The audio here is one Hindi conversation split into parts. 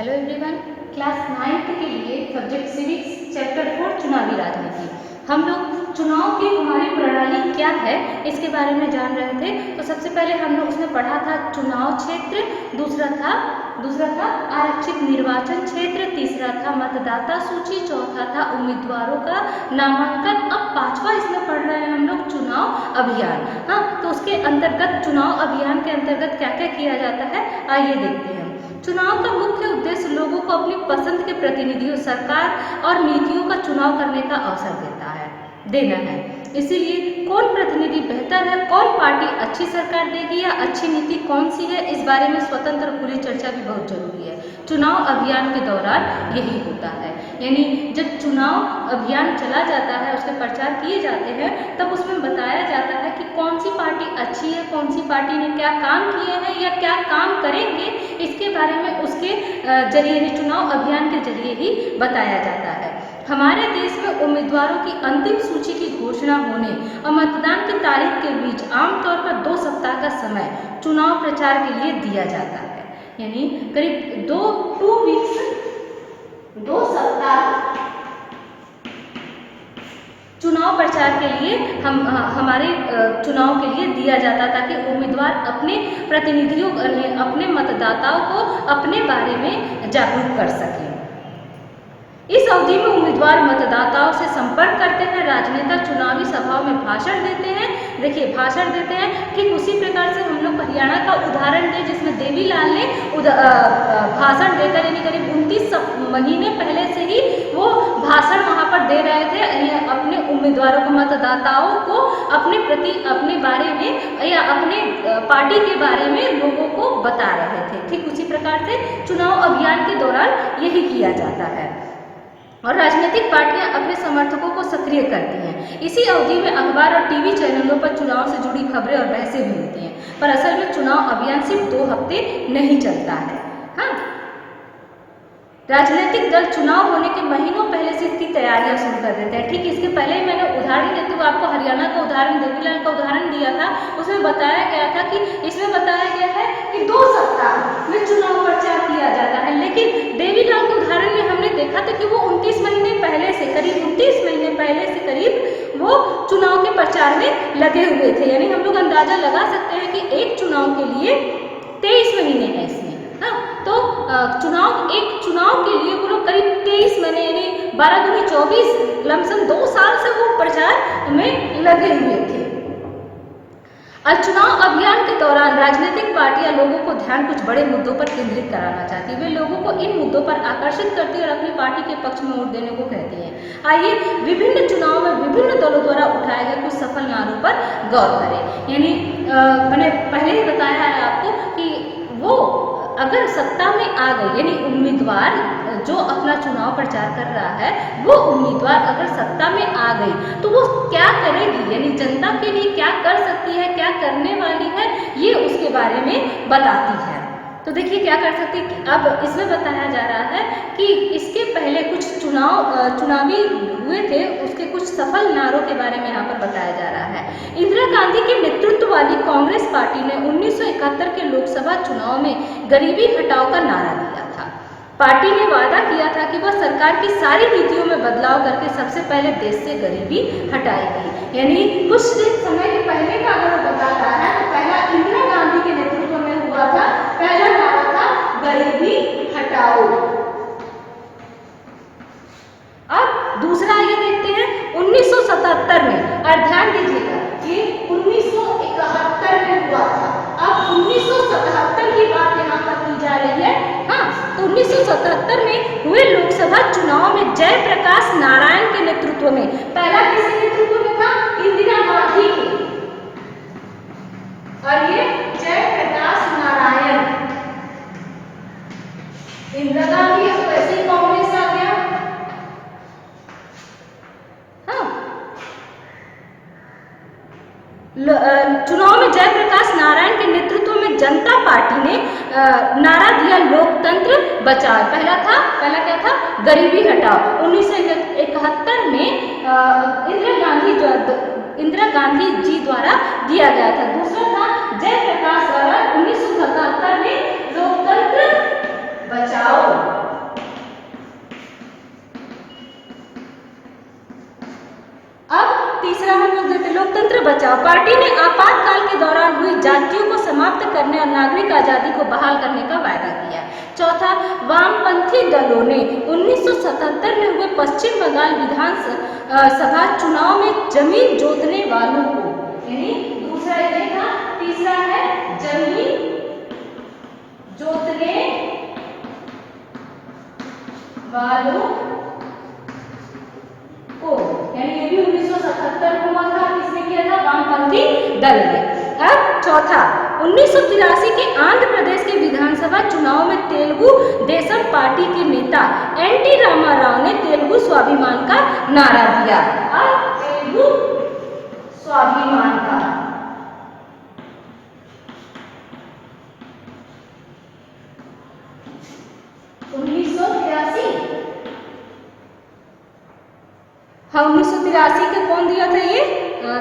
हेलो एवरीवन, क्लास 9th के लिए सब्जेक्ट सिविक्स चैप्टर 4 चुनावी राजनीति। हम लोग चुनाव की हमारी प्रणाली क्या है इसके बारे में जान रहे थे। तो सबसे पहले हम लोग उसमें पढ़ा था चुनाव क्षेत्र, दूसरा था आरक्षित निर्वाचन क्षेत्र, तीसरा था मतदाता सूची, चौथा था उम्मीदवारों का नामांकन। अब पांचवा इसमें पढ़ रहे हैं हम लोग चुनाव अभियान। हाँ, तो उसके अंतर्गत चुनाव अभियान के अंतर्गत क्या क्या किया जाता है आइए देखते हैं। चुनाव का मुख्य उद्देश्य लोगों को अपनी पसंद के प्रतिनिधियों, सरकार और नीतियों का चुनाव करने का अवसर देना है। इसीलिए कौन प्रतिनिधि बेहतर है, कौन पार्टी अच्छी सरकार देगी या अच्छी नीति कौन सी है, इस बारे में स्वतंत्र खुली चर्चा भी बहुत जरूरी है। चुनाव अभियान के दौरान यही होता है, यानी जब चुनाव अभियान चला जाता है, उसके प्रचार किए जाते हैं, तब उसमें बताया जाता है कि कौन सी पार्टी अच्छी है, कौन सी पार्टी ने क्या काम किए हैं या क्या काम करेंगे, इसके बारे में उसके जरिए चुनाव अभियान के जरिए ही बताया जाता है। हमारे देश में उम्मीदवारों की अंतिम सूची की घोषणा होने और मतदान की तारीख के बीच आमतौर पर 2 सप्ताह का समय चुनाव प्रचार के लिए दिया जाता है, यानी करीब 2 सप्ताह चुनाव प्रचार के लिए हमारे चुनाव के लिए दिया जाता, ताकि उम्मीदवार अपने प्रतिनिधियों, अपने मतदाताओं को अपने बारे में जागरूक कर सकें। इस अवधि में उम्मीदवार मतदाताओं से संपर्क करते हैं, राजनेता चुनावी सभाओं में भाषण देते हैं। देखिए, भाषण देते हैं, ठीक उसी प्रकार से हम लोग हरियाणा का उदाहरण दें, जिसमें देवीलाल ने भाषण देकर, यानी करीब 29 महीने पहले से ही वो भाषण वहाँ पर दे रहे थे, अपने उम्मीदवारों को, मतदाताओं को अपने प्रति, अपने बारे में या अपने पार्टी के बारे में लोगों को बता रहे थे। ठीक उसी प्रकार से चुनाव अभियान के दौरान यही किया जाता है और राजनीतिक पार्टियां अपने समर्थकों को सक्रिय करती हैं। इसी अवधि में अखबार और टीवी चैनलों पर चुनाव से जुड़ी खबरें और बहसें भी होती हैं, पर असल में चुनाव अभियान सिर्फ 2 हफ्ते नहीं चलता है। हाँ, राजनीतिक दल चुनाव होने के महीनों पहले से इसकी तैयारियां शुरू कर देते हैं। ठीक इसके पहले ही मैंने उदाहरण देते हुए आपको हरियाणा का उदाहरण, देवीलाल का उदाहरण दिया था। उसमें बताया गया था कि इसमें बताया गया है कि 2 सप्ताह में चुनाव प्रचार किया जाता है, लेकिन देवीलाल के उदाहरण में हमने देखा था कि वो 29 महीने पहले से, करीब 29 महीने पहले से करीब वो चुनाव के प्रचार में लगे हुए थे। यानी हम लोग अंदाजा लगा सकते हैं कि एक चुनाव के लिए 23 महीने हैं इसमें। हाँ, तो एक चुनाव के लिए वो लोग करीब 23 महीने, यानी 12 दूनी 24, लमसम 2 साल से वो प्रचार में लगे हुए थे। और चुनाव अभियान के दौरान राजनीतिक पार्टियां लोगों को ध्यान कुछ बड़े मुद्दों पर केंद्रित कराना चाहती है। वे लोगों को इन मुद्दों पर आकर्षित करती है और अपनी पार्टी के पक्ष में वोट देने को कहती हैं। आइए विभिन्न चुनाव में विभिन्न दलों द्वारा उठाए गए कुछ सफल नारों पर गौर करें। यानी मैंने पहले ही बताया है आपको कि वो अगर सत्ता में आ गए, यानी उम्मीदवार जो अपना चुनाव प्रचार कर रहा है, वो उम्मीदवार अगर सत्ता में आ गई तो वो क्या करेगी, यानी जनता के लिए क्या कर सकती है, क्या करने वाली है, ये उसके बारे में बताती है। तो देखिए क्या कर सकती है। अब इसमें बताया जा रहा है कि इसके पहले कुछ चुनावी हुए थे, उसके कुछ सफल नारों के बारे में यहाँ पर बताया जा रहा है। इंदिरा गांधी के नेतृत्व वाली कांग्रेस पार्टी ने 1971 के लोकसभा चुनाव में गरीबी हटाओ का नारा दिया था। पार्टी ने वादा किया था कि वह सरकार की सारी नीतियों में बदलाव करके सबसे पहले देश से गरीबी हटाएगी। यानी कुछ समय के पहले का अगर बताता है तो पहला इंदिरा गांधी के नेतृत्व में हुआ था, पहला नारा था गरीबी हटाओ। अब दूसरा ये देखते हैं 1977 में, और ध्यान दीजिएगा ये 1971 में हुआ था। अब 1977 की बात यहाँ पर की जा रही है। हाँ, तो 1977 में हुए लोकसभा चुनाव में जयप्रकाश नारायण के नेतृत्व में, पहला किसके नेतृत्व में था? इंदिरा गांधी के, और ये जयप्रकाश नारायण, इंदिरा गांधी वैसे कांग्रेस आ गया। चुनाव में जयप्रकाश नारायण के नेतृत्व में जनता पार्टी ने नारा दिया लोकतंत्र बचाओ। पहला क्या था? गरीबी हटाओ। 1971 में इंदिरा गांधी जी द्वारा दिया गया था। दूसरा था जयप्रकाश द्वारा 1977 में लोकतंत्र बचाओ। लोकतंत्र बचाओ पार्टी ने आपातकाल के दौरान हुई जातियों को समाप्त करने और नागरिक आजादी को बहाल करने का वायदा किया। चौथा, वामपंथी दलों ने 1977 में हुए पश्चिम बंगाल विधानसभा चुनाव में जमीन जोतने वालों को, यानी दूसरा ये था, तीसरा है जमीन जोतने वालों को, यानी ये भी 1977 में हुआ था। किसने किया था? वामपंथी दल ने। अब चौथा, 1983 के आंध्र प्रदेश के विधानसभा चुनाव में तेलुगु देशम पार्टी के नेता एनटी रामाराव ने तेलुगु स्वाभिमान का नारा दिया। अब तेलुगु स्वाभिमान का 1983 के कौन दिया था? ये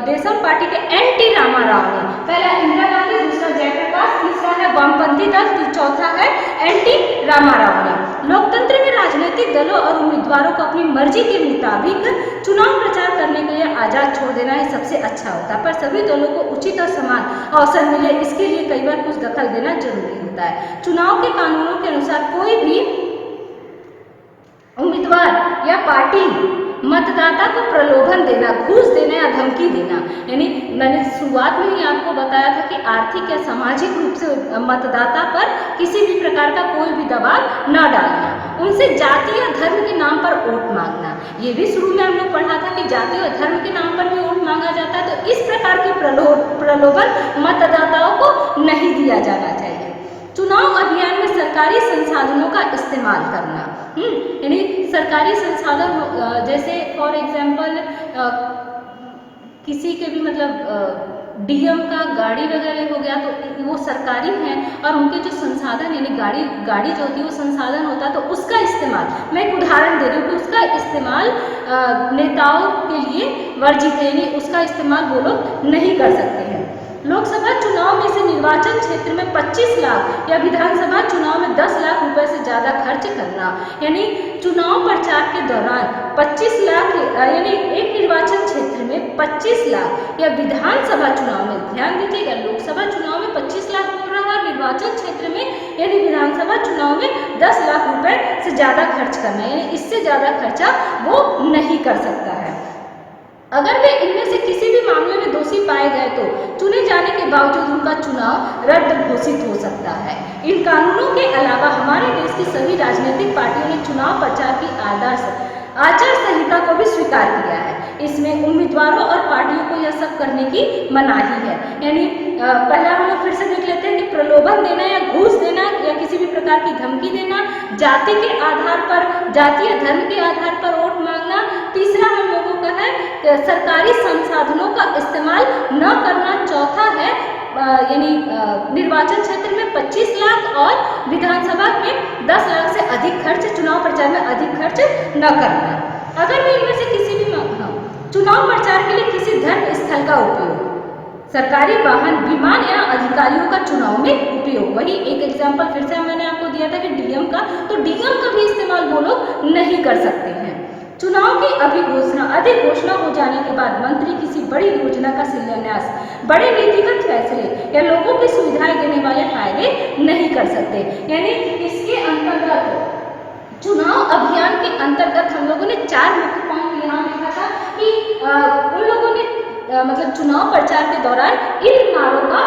देशम पार्टी के एनटी रामाराव ने। पहला इंदिरा गांधी, दूसरा जयप्रकाश, तीसरा है वामपंथी दल, चौथा है एनटी रामाराव ने। लोकतंत्र में राजनीतिक दलों और उम्मीदवारों को अपनी मर्जी के मुताबिक चुनाव प्रचार करने के लिए आजाद छोड़ देना ही सबसे अच्छा होता है, पर सभी दलों को उचित और समान अवसर मिले इसके लिए कई बार कुछ दखल देना जरूरी होता है। चुनाव के कानूनों के अनुसार कोई भी उम्मीदवार या पार्टी मतदाता को प्रलोभन देना, घूस देना या धमकी देना, यानी मैंने शुरुआत में ही आपको बताया था कि आर्थिक या सामाजिक रूप से मतदाता पर किसी भी प्रकार का कोई भी दबाव न डालना, उनसे जाति या धर्म के नाम पर वोट मांगना। ये भी शुरू में हम लोग पढ़ा था कि जाति और धर्म के नाम पर भी वोट मांगा जाता है, तो इस प्रकार के प्रलोभन मतदाताओं को नहीं दिया जाना चाहिए। चुनाव अभियान में सरकारी संसाधनों का इस्तेमाल करना, यानी सरकारी संसाधन जैसे फॉर एग्जांपल किसी के भी मतलब डीएम का गाड़ी वगैरह हो गया तो वो सरकारी हैं और उनके जो संसाधन यानी गाड़ी जो होती है वो संसाधन होता है, तो उसका इस्तेमाल, मैं एक उदाहरण दे रही हूँ कि उसका इस्तेमाल नेताओं के लिए वर्जित है, यानी उसका इस्तेमाल वो लोग नहीं कर सकते हैं। लोकसभा चुनाव में से निर्वाचन क्षेत्र में 25 लाख या विधानसभा चुनाव में 10 लाख रुपए से ज्यादा खर्च करना, यानी चुनाव प्रचार के दौरान 25 लाख यानी एक निर्वाचन क्षेत्र में 25 लाख या विधानसभा चुनाव में, ध्यान दीजिएगा, लोकसभा चुनाव में 25 लाख बोल रहा है, निर्वाचन क्षेत्र में यानी विधानसभा चुनाव में 10 लाख रुपए से ज्यादा खर्च करना, यानी इससे ज्यादा खर्चा वो नहीं कर सकता है। अगर वे इनमें से किसी भी मामले में दोषी पाए गए तो चुने जाने के बावजूद उनका चुनाव रद्द घोषित हो सकता है। इन कानूनों के अलावा हमारे देश की सभी राजनीतिक पार्टियों ने चुनाव प्रचार की आचार संहिता को भी स्वीकार किया है। इसमें उम्मीदवारों और पार्टियों को यह सब करने की मनाही है। यानी पहला हम लोग फिर से देख लेते हैं कि प्रलोभन देना या घूस देना या किसी भी प्रकार की धमकी देना, जाति के आधार पर, जाति या धर्म के आधार पर वोट मांगना, तीसरा हम लोगों का है सरकारी संसाधनों का इस्तेमाल न करना, चौथा है यानी निर्वाचन क्षेत्र में 25 लाख और विधानसभा में 10 लाख से अधिक खर्च, चुनाव प्रचार में अधिक खर्च न करना। अगर भी इनमें से किसी भी चुनाव प्रचार के लिए किसी धर्म स्थल का उपयोग, सरकारी वाहन, विमान या अधिकारियों का चुनाव में उपयोग, वही एक एग्जाम्पल फिर से मैंने आपको दिया था कि डीएम का, तो डीएम का भी इस्तेमाल वो लोग नहीं कर सकते हैं। चुनाव की अधिक घोषणा हो जाने के बाद मंत्री किसी बड़ी योजना का शिलान्यास, बड़े नीतिगत फैसले या लोगों की सुविधाएं देने वाले फायदे नहीं कर सकते। यानी इसके अंतर्गत चुनाव अभियान के अंतर्गत हम लोगों ने 4 मुख्य पॉइंट यहाँ लिखा था कि उन लोगों ने मतलब चुनाव प्रचार के दौरान इन नारों का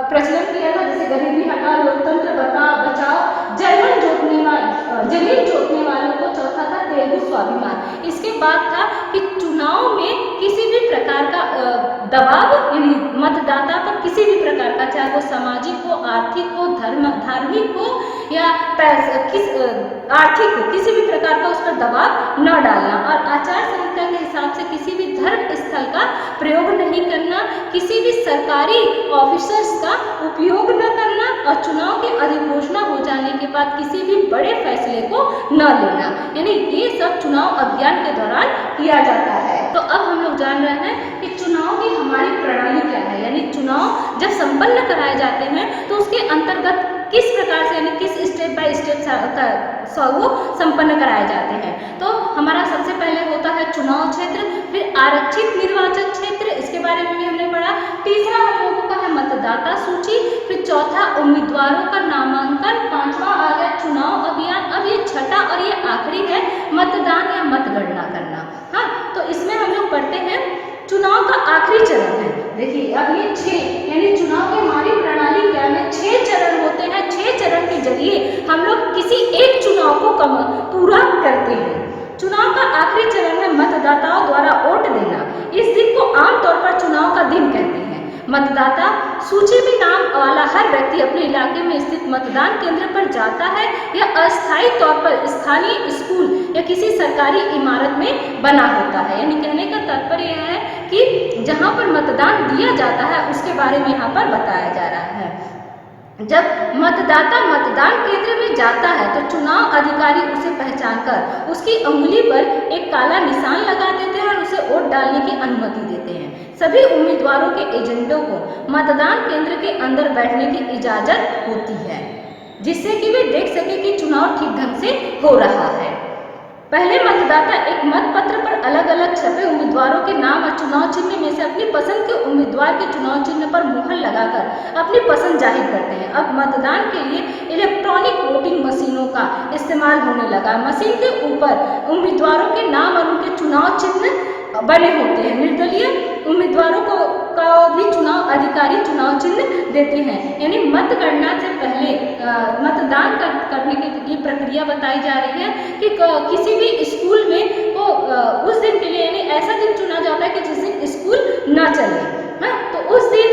प्रचलन किया था, जैसे गरीबी हटाओ, लोकतंत्र बचाओ, जमीन जोतने वालों को, चौथा था तेलुगु स्वाभिमान। इसके बाद था कि चुनाव में किसी भी प्रकार का दबाव यानी मतदाता पर किसी भी प्रकार का, चाहे वो सामाजिक हो, आर्थिक हो, धार्मिक हो या आर्थिक हो, किसी भी प्रकार का उस पर दबाव न डालना, और आचार संहिता के हिसाब से किसी भी धर्म स्थल का प्रयोग नहीं करना, किसी भी सरकारी ऑफिसर्स का उपयोग न करना, और चुनाव की अधिघोषणा हो जाने के बाद किसी भी बड़े फैसले को न लेना। यानी ये सब चुनाव अभियान के दौरान किया जाता है। तो अब हम लोग जान रहे हैं कि चुनाव की हमारी प्रणाली क्या है, यानी चुनाव जब संपन्न कराए जाते हैं तो उसके अंतर्गत किस प्रकार से यानी किस स्टेप बाय स्टेप वो संपन्न कराए जाते हैं। तो हमारा सबसे पहले होता है चुनाव क्षेत्र, फिर आरक्षित निर्वाचन क्षेत्र, इसके बारे में भी हमने पढ़ा। तीसरा हम लोगों का है मतदाता सूची, फिर चौथा उम्मीदवारों का नामांकन, पांचवा आ गया चुनाव अभियान, अब ये छठा और ये आखिरी है मतदान या मतगणना करना। हाँ, तो इसमें हम लोग पढ़ते हैं चुनाव का आखिरी चरण है। देखिए अब ये 6 यानी चुनाव की हमारी प्रणाली क्या है, 6 चरण होते हैं। 6 चरण के जरिए हम लोग किसी एक चुनाव को पूरा करते हैं। चुनाव का आखिरी चरण है मतदाताओं द्वारा वोट देना। इस दिन को आमतौर पर चुनाव का दिन कहते हैं। मतदाता सूची में नाम वाला हर व्यक्ति अपने इलाके में स्थित मतदान केंद्र पर जाता है या अस्थायी तौर पर स्थानीय स्कूल या किसी सरकारी इमारत में बना होता है। यानी कहने का तात्पर्य यह है कि जहां पर मतदान दिया जाता है उसके बारे में यहाँ पर बताया जा रहा है। जब मतदाता मतदान केंद्र में जाता है तो चुनाव अधिकारी उसे पहचानकर उसकी उंगली पर एक काला निशान लगा देते हैं और उसे वोट डालने की अनुमति देते हैं। सभी उम्मीदवारों के एजेंटों को मतदान केंद्र के अंदर बैठने की इजाजत होती है, जिससे कि वे देख सके कि चुनाव ठीक ढंग से हो रहा है। पहले मतदाता एक मतपत्र पर अलग अलग छपे उम्मीदवारों के नाम और चुनाव चिन्ह में से अपनी पसंद के उम्मीदवार के चुनाव चिन्ह पर मुहर लगाकर अपनी पसंद जाहिर करते हैं। अब मतदान के लिए इलेक्ट्रॉनिक वोटिंग मशीनों का इस्तेमाल होने लगा। मशीन के ऊपर उम्मीदवारों के नाम और उनके चुनाव चिन्ह बने होते हैं। निर्दलीय उम्मीदवारों को भी चुनाव अधिकारी चुनाव चिन्ह देते हैं। यानी मतगणना से पहले मतदान करने की प्रक्रिया बताई जा रही है कि किसी भी स्कूल में वो उस दिन के लिए यानी ऐसा दिन चुना जाता है कि जिस दिन स्कूल ना चले। हाँ, तो उस दिन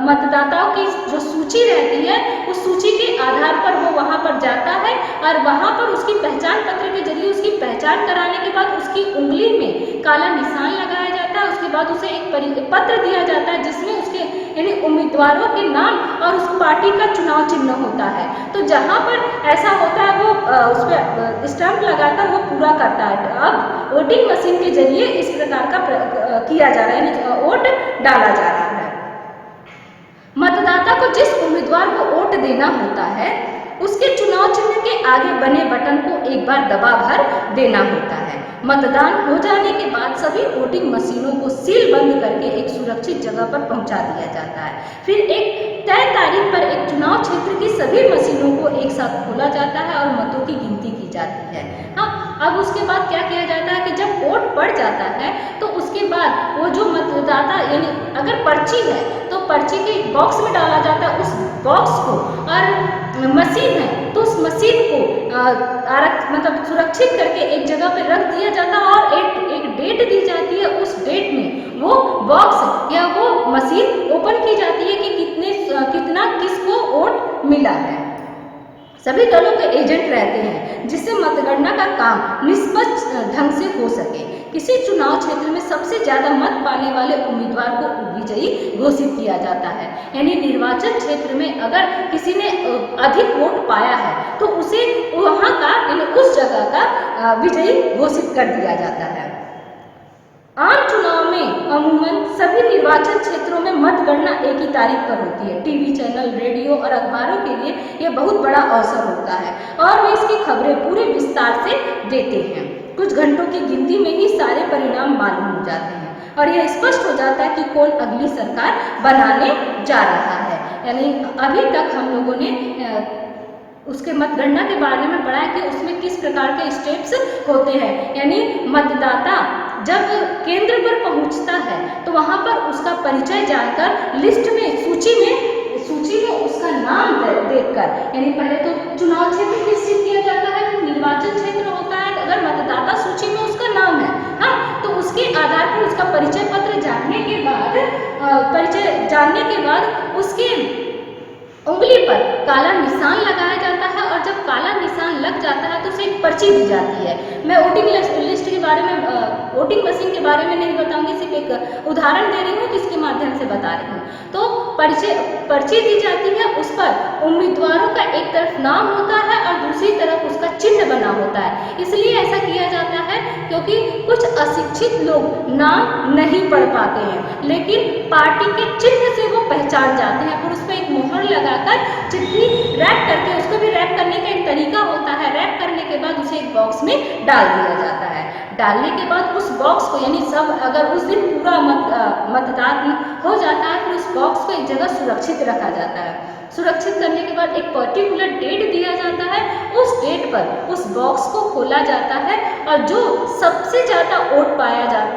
मतदाताओं की जो सूची रहती है उस सूची के आधार पर वो वहाँ पर जाता है और वहाँ पर उसकी पहचान पत्र के जरिए उसकी पहचान कराने के बाद उसकी उंगली में काला निशान लगाया जाता है। उसके बाद उसे एक पत्र दिया जाता है जिसमें उसके यानी उम्मीदवारों के नाम और उस पार्टी का चुनाव चिन्ह होता है। तो जहाँ पर ऐसा होता है वो उस पर स्टैंप लगाकर वो पूरा करता है। अब वोटिंग मशीन के जरिए इस प्रकार का किया जा रहा है, यानी वोट डाला जा रहा है। मतदाता को जिस उम्मीदवार को वोट देना होता है उसके चुनाव चिन्ह के आगे बने बटन को एक बार दबा भर देना होता है। मतदान हो जाने के बाद सभी वोटिंग मशीनों को सील बंद करके एक सुरक्षित जगह पर पहुंचा दिया जाता है। फिर एक तय तारीख पर एक चुनाव क्षेत्र की सभी मशीनों को एक साथ खोला जाता है और मतों की गिनती की जाती है। हाँ, अब उसके बाद क्या किया जाता है कि जब वोट पड़ जाता है तो उसके बाद वो जो मतदाता यानी अगर पर्ची है तो पर्ची के बॉक्स में डाला जाता है उस बॉक्स को, और मशीन है तो उस मशीन को मतलब सुरक्षित करके एक जगह पे रख दिया जाता है और एक डेट दी जाती है। उस डेट में वो बॉक्स या वो मशीन ओपन की जाती है कि कितना किसको वोट मिला है। सभी दलों के एजेंट रहते हैं जिससे मतगणना का काम निष्पक्ष ढंग से हो सके। किसी चुनाव क्षेत्र में सबसे ज्यादा मत पाने वाले उम्मीदवार को विजयी घोषित किया जाता है। यानी निर्वाचन क्षेत्र में अगर किसी ने अधिक वोट पाया है तो उसे वहां का यानी उस जगह का विजयी घोषित कर दिया जाता है। आम चुनाव में अमूमन सभी निर्वाचन क्षेत्रों में मतगणना एक ही तारीख पर होती है। टीवी चैनल, रेडियो और अखबारों के लिए यह बहुत बड़ा अवसर होता है और वे इसकी खबरें पूरे विस्तार से देते हैं। कुछ घंटों की गिनती में ही सारे परिणाम मालूम हो जाते हैं और यह स्पष्ट हो जाता है कि कौन अगली सरकार बनाने जा रहा है। यानी अभी तक हम लोगों ने उसके मतगणना के बारे में पढ़ा है कि उसमें किस प्रकार के स्टेप्स होते हैं। यानी मतदाता जब केंद्र पर पहुंचता है तो वहां पर उसका परिचय जानकर लिस्ट में सूची में उसका नाम देखकर, यानी पहले तो चुनाव क्षेत्र निश्चित किया जाता है, तो निर्वाचन क्षेत्र होता है। अगर मतदाता सूची में उसका नाम है, हाँ, तो उसके आधार पर उसका परिचय पत्र जानने के बाद उसके उंगली पर काला निशान लगाया जाता है और जब काला निशान लग जाता है तो उसे एक पर्ची दी जाती है। मैं वोटिंग लिस्ट के बारे में वोटिंग मशीन के बारे में नहीं बताऊंगी, सिर्फ एक उदाहरण दे रही हूँ जिसके माध्यम से बता रही हूँ। तो पर्ची दी जाती है, उस पर उम्मीदवारों का एक तरफ नाम होता है और दूसरी तरफ उसका चिन्ह बना होता है। इसलिए ऐसा किया जाता है क्योंकि कुछ अशिक्षित लोग नाम नहीं पढ़ पाते हैं, लेकिन पार्टी के चिन्ह से वो पहचान जाते हैं। फिर उस पर एक मोहर लगाकर चिट्ठी रैप करके, उसको भी रैप करने का एक तरीका होता है, रैप करने के बाद उसे एक बॉक्स में डाल दिया जाता है। डालने के बाद उस बॉक्स को, यानी सब अगर उस दिन पूरा मतदान हो जाता है, फिर उस बॉक्स को एक जगह सुरक्षित रखा जाता है। सुरक्षित करने के बाद एक पर्टिकुलर डेट दिया जाता है, उस डेट पर उस बॉक्स को खोला जाता है और जो सबसे ज़्यादा वोट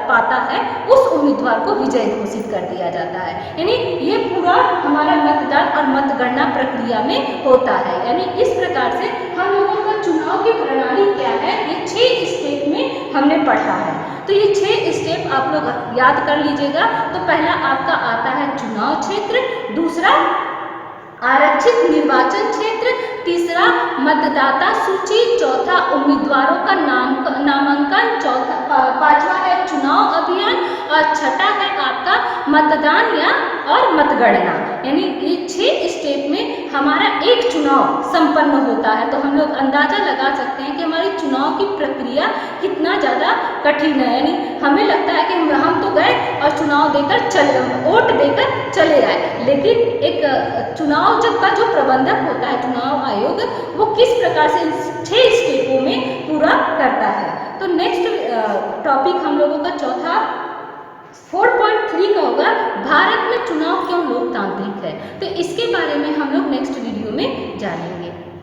पाता है उस उम्मीदवार को विजयी घोषित कर दिया जाता है। यानी ये पूरा हमारा मतदान और मतगणना प्रक्रिया में होता है। यानी इस प्रकार से हम लोगों का चुनाव की प्रणाली क्या है, ये 6 स्टेप में हमने पढ़ा है। तो ये 6 स्टेप आप लोग याद कर लीजिएगा। तो पहला आपका आता है चुनाव क्षेत्र, दूसरा आरक्षित निर्वाचन क्षेत्र, तीसरा मतदाता सूची, चौथा उम्मीदवारों का नामांकन, पांचवा है चुनाव अभियान और छठा है आपका मतदान या और मतगणना। यानी ये 6 स्टेप में हमारा एक चुनाव संपन्न होता है। तो हम लोग अंदाजा लगा सकते हैं कि हमारी चुनाव की प्रक्रिया कितना ज़्यादा कठिन है। यानी हमें लगता है कि हम तो गए और चुनाव देकर वोट देकर चले आए, लेकिन एक चुनाव जब का जो प्रबंधक होता है, चुनाव आयोग, वो किस प्रकार से इन 6 स्टेपों में पूरा करता है। तो नेक्स्ट टॉपिक हम लोगों का चौथा 4.3 का होगा, भारत में चुनाव क्यों लोकतांत्रिक है। तो इसके बारे में हम लोग नेक्स्ट वीडियो में जानेंगे।